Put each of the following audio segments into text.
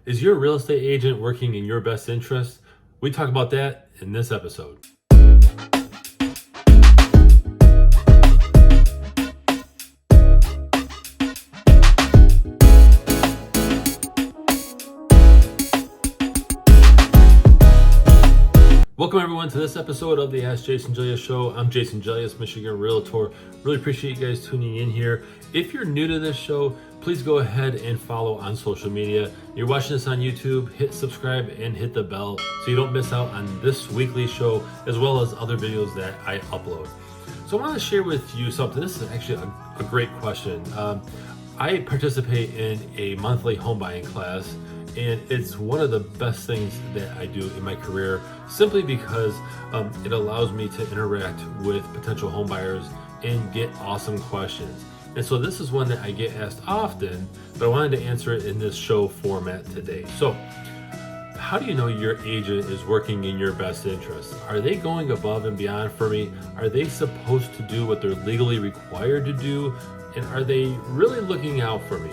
Is your real estate agent working in your best interest? We talk about that in this episode. Welcome everyone to this episode of the Ask Jason Gelios show. I'm Jason Gelios, Michigan Realtor. Really appreciate you guys tuning in here. If you're new to this show, please go ahead and follow on social media. You're watching this on YouTube, hit subscribe and hit the bell so you don't miss out on this weekly show as well as other videos that I upload. So I want to share with you something. This is actually a great question. I participate in a monthly home buying class, and it's one of the best things that I do in my career simply because it allows me to interact with potential home buyers and get awesome questions. And so this is one that I get asked often, but I wanted to answer it in this show format today. So how do you know your agent is working in your best interest? Are they going above and beyond for me? Are they supposed to do what they're legally required to do? And are they really looking out for me?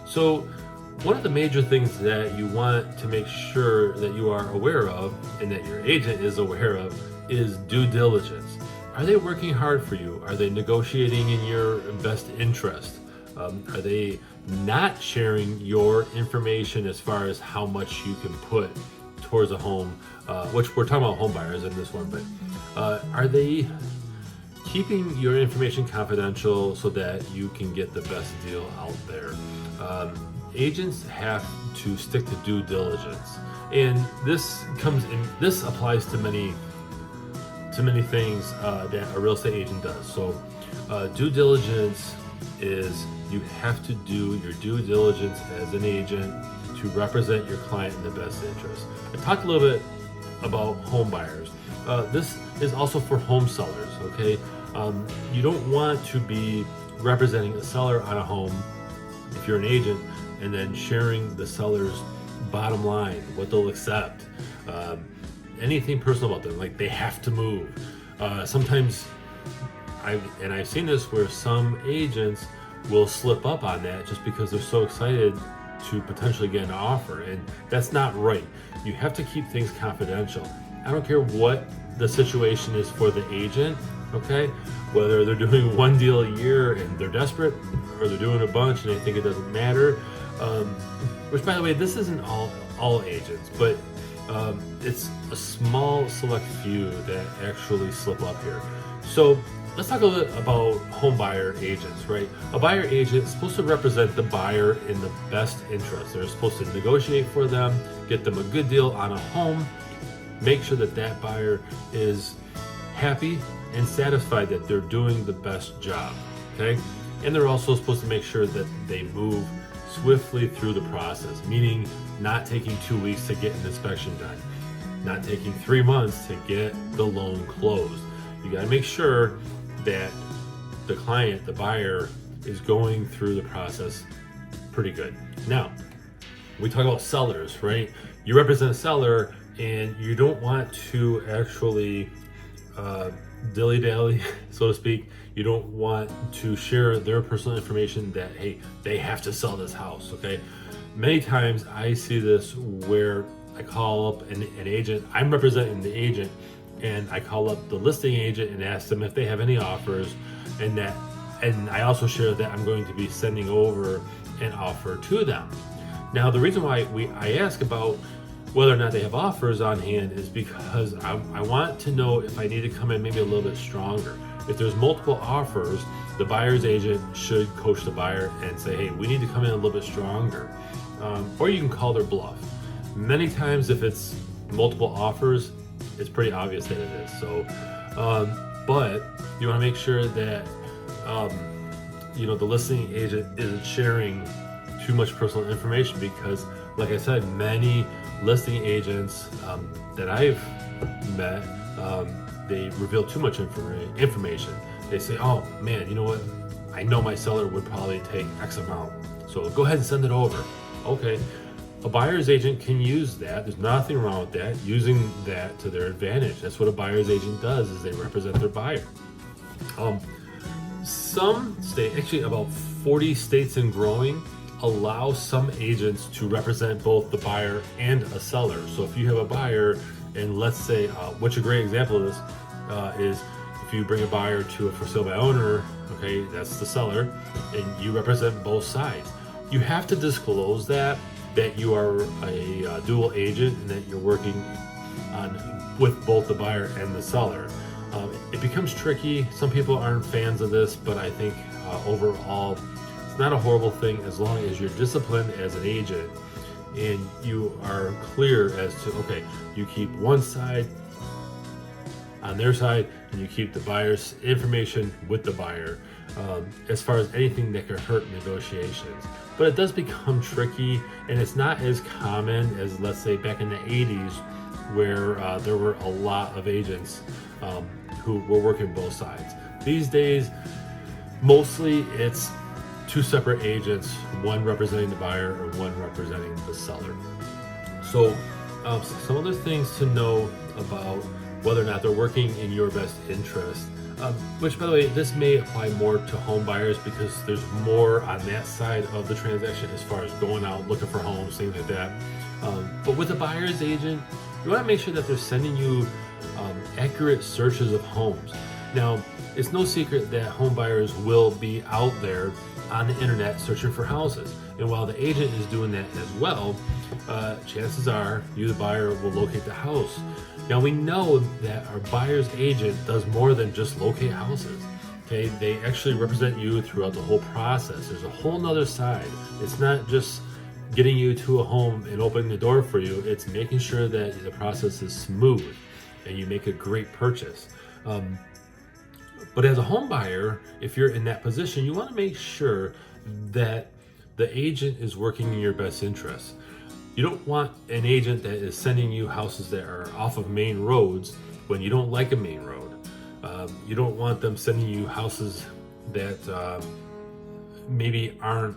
So one of the major things that you want to make sure that you are aware of and that your agent is aware of is due diligence. Are they working hard for you? Are they negotiating in your best interest? Are they not sharing your information as far as how much you can put towards a home, which we're talking about home buyers in this one, but are they keeping your information confidential so that you can get the best deal out there? Agents have to stick to due diligence, and this applies to many things that a real estate agent does. So due diligence is you have to do your due diligence as an agent to represent your client in the best interest. I talked a little bit about home buyers. This is also for home sellers, okay? You don't want to be representing a seller on a home if you're an agent and then sharing the seller's bottom line, what they'll accept, anything personal about them, like they have to move. Sometimes I've seen this where some agents will slip up on that just because they're so excited to potentially get an offer, and that's not right. You have to keep things confidential. I don't care what the situation is for the agent, okay? Whether they're doing one deal a year and they're desperate, or they're doing a bunch and they think it doesn't matter. Which, by the way, this isn't all agents, but it's a small select few that actually slip up here. So let's talk a little bit about home buyer agents, right? A buyer agent is supposed to represent the buyer in the best interest. They're supposed to negotiate for them, get them a good deal on a home, make sure that that buyer is happy and satisfied that they're doing the best job, okay? And they're also supposed to make sure that they move swiftly through the process, meaning not taking 2 weeks to get an inspection done, not taking 3 months to get the loan closed. You got to make sure that the client, the buyer, is going through the process pretty good. Now, we talk about sellers, right? You represent a seller and you don't want to actually dilly-dally, so to speak. You don't want to share their personal information that, hey, they have to sell this house, okay? Many times I see this where I call up an agent, I'm representing the agent, and I call up the listing agent and ask them if they have any offers, and I also share that I'm going to be sending over an offer to them. Now, the reason why I ask about whether or not they have offers on hand is because I want to know if I need to come in maybe a little bit stronger. If there's multiple offers, the buyer's agent should coach the buyer and say, hey, we need to come in a little bit stronger. Or you can call their bluff. Many times if it's multiple offers, it's pretty obvious that it is. So, but you want to make sure that, the listing agent isn't sharing too much personal information, because like I said, many listing agents that I've met, they reveal too much information. They say, oh man, you know what? I know my seller would probably take X amount, so go ahead and send it over. Okay, a buyer's agent can use that. There's nothing wrong with that, using that to their advantage. That's what a buyer's agent does, is they represent their buyer. Some state, actually about 40 states and growing, allow some agents to represent both the buyer and a seller. So if you have a buyer, and let's say, which a great example of this is if you bring a buyer to a for sale by owner, okay, that's the seller, and you represent both sides. You have to disclose that you are a dual agent and that you're working with both the buyer and the seller. It becomes tricky. Some people aren't fans of this, but I think overall, it's not a horrible thing as long as you're disciplined as an agent and you are clear as to, okay, you keep one side on their side and you keep the buyer's information with the buyer, as far as anything that could hurt negotiations. But it does become tricky, and it's not as common as, let's say, back in the 80s, where there were a lot of agents who were working both sides. These days, mostly it's two separate agents, one representing the buyer and one representing the seller. So some other things to know about whether or not they're working in your best interest, which, by the way, this may apply more to home buyers because there's more on that side of the transaction as far as going out, looking for homes, things like that. But with a buyer's agent, you want to make sure that they're sending you accurate searches of homes. Now, it's no secret that home buyers will be out there on the internet searching for houses. And while the agent is doing that as well, chances are you, the buyer, will locate the house. Now, we know that our buyer's agent does more than just locate houses. Okay, they actually represent you throughout the whole process. There's a whole nother side. It's not just getting you to a home and opening the door for you. It's making sure that the process is smooth and you make a great purchase. But as a home buyer, if you're in that position, you want to make sure that the agent is working in your best interest. You don't want an agent that is sending you houses that are off of main roads when you don't like a main road. You don't want them sending you houses that maybe aren't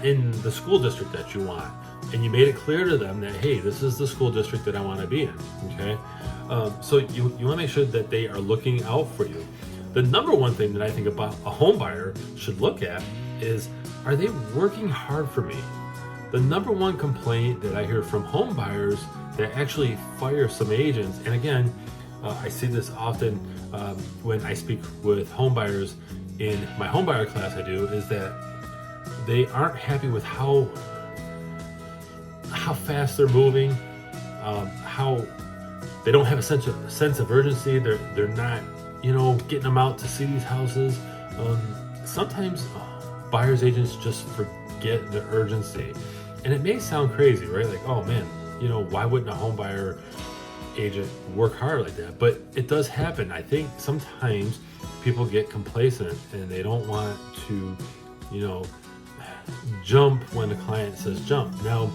in the school district that you want. And you made it clear to them that, hey, this is the school district that I want to be in, okay? So you want to make sure that they are looking out for you. The number one thing that I think about a home buyer should look at is, are they working hard for me? The number one complaint that I hear from home buyers that actually fire some agents, and again, I see this often when I speak with home buyers in my home buyer class I do, is that they aren't happy with how fast they're moving, how they don't have a sense of urgency. They're not, getting them out to see these houses. Sometimes buyer's agents just forget the urgency. And it may sound crazy, right? Like, oh man, why wouldn't a home buyer agent work hard like that? But it does happen. I think sometimes people get complacent and they don't want to, jump when the client says jump. Now,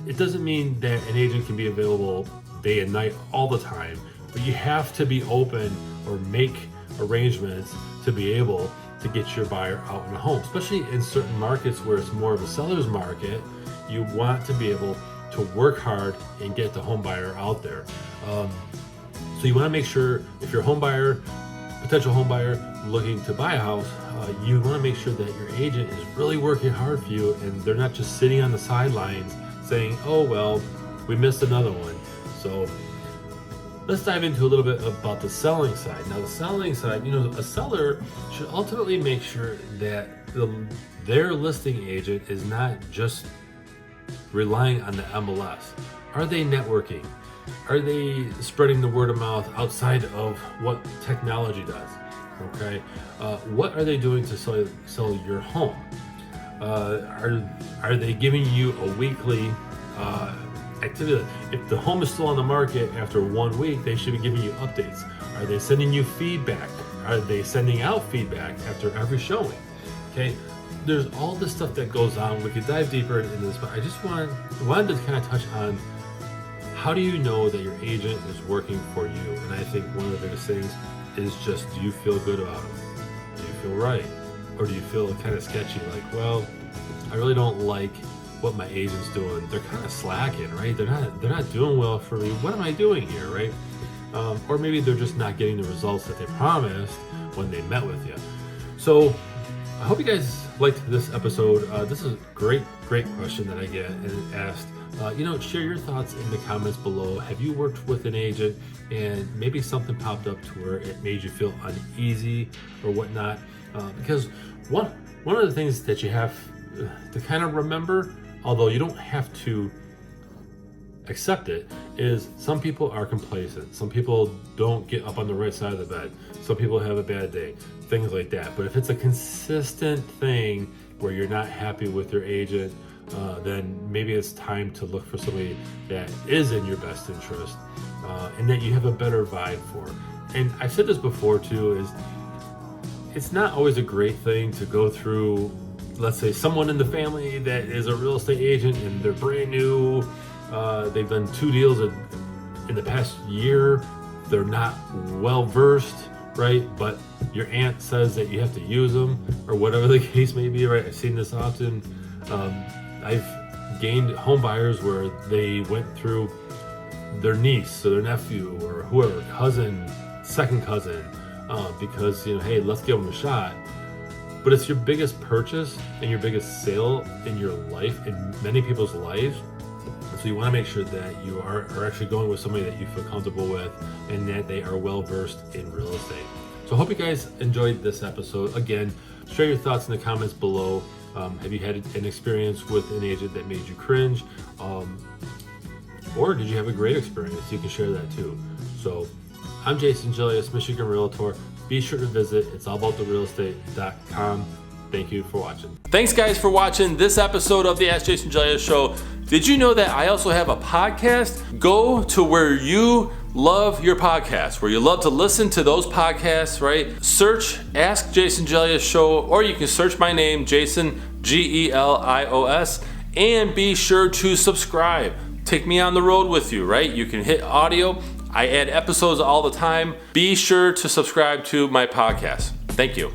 it doesn't mean that an agent can be available day and night all the time, but you have to be open or make arrangements to be able to get your buyer out in a home, especially in certain markets where it's more of a seller's market. You want to be able to work hard and get the home buyer out there. So you want to make sure, if you're a home buyer, potential home buyer looking to buy a house, you want to make sure that your agent is really working hard for you and they're not just sitting on the sidelines saying, oh, well, we missed another one. So let's dive into a little bit about the selling side. Now, the selling side, a seller should ultimately make sure that their listing agent is not just relying on the MLS. Are they networking? Are they spreading the word of mouth outside of what technology does? Okay, what are they doing to sell your home? Are they giving you a weekly activity? If the home is still on the market after 1 week, they should be giving you updates. Are they sending you feedback? Are they sending out feedback after every showing? Okay, there's all this stuff that goes on. We could dive deeper into this, but I just wanted to kind of touch on, how do you know that your agent is working for you? And I think one of the biggest things is just, do you feel good about them? Do you feel right? Or do you feel kind of sketchy, like, well, I really don't like what my agent's doing. They're kind of slacking, right? They're not doing well for me. What am I doing here, right? Or maybe they're just not getting the results that they promised when they met with you. So I hope you guys liked this episode, this is a great question that I get and asked. Share your thoughts in the comments below. Have you worked with an agent and maybe something popped up to where it made you feel uneasy or whatnot? Because one of the things that you have to kind of remember, although you don't have to accept it, is some people are complacent. Some people don't get up on the right side of the bed. Some people have a bad day, things like that. But if it's a consistent thing where you're not happy with your agent, then maybe it's time to look for somebody that is in your best interest and that you have a better vibe for. And I've said this before too, is it's not always a great thing to go through, let's say, someone in the family that is a real estate agent and they're brand new. They've done 2 deals in the past year. They're not well versed, right? But your aunt says that you have to use them or whatever the case may be, right? I've seen this often. I've gained home buyers where they went through their niece or their nephew or whoever, cousin, second cousin, because, hey, let's give them a shot. But it's your biggest purchase and your biggest sale in your life, in many people's lives. So you want to make sure that you are actually going with somebody that you feel comfortable with and that they are well versed in real estate. So I hope you guys enjoyed this episode. Again, share your thoughts in the comments below. Have you had an experience with an agent that made you cringe? Or did you have a great experience? You can share that too. So I'm Jason Gelios, Michigan Realtor. Be sure to visit it'sallabouttherealestate.com. Thank you for watching. Thanks guys for watching this episode of the Ask Jason Gelios Show. Did you know that I also have a podcast? Go to where you love your podcasts, where you love to listen to those podcasts, right? Search Ask Jason Gelios Show, or you can search my name, Jason, Gelios, and be sure to subscribe. Take me on the road with you, right? You can hit audio. I add episodes all the time. Be sure to subscribe to my podcast. Thank you.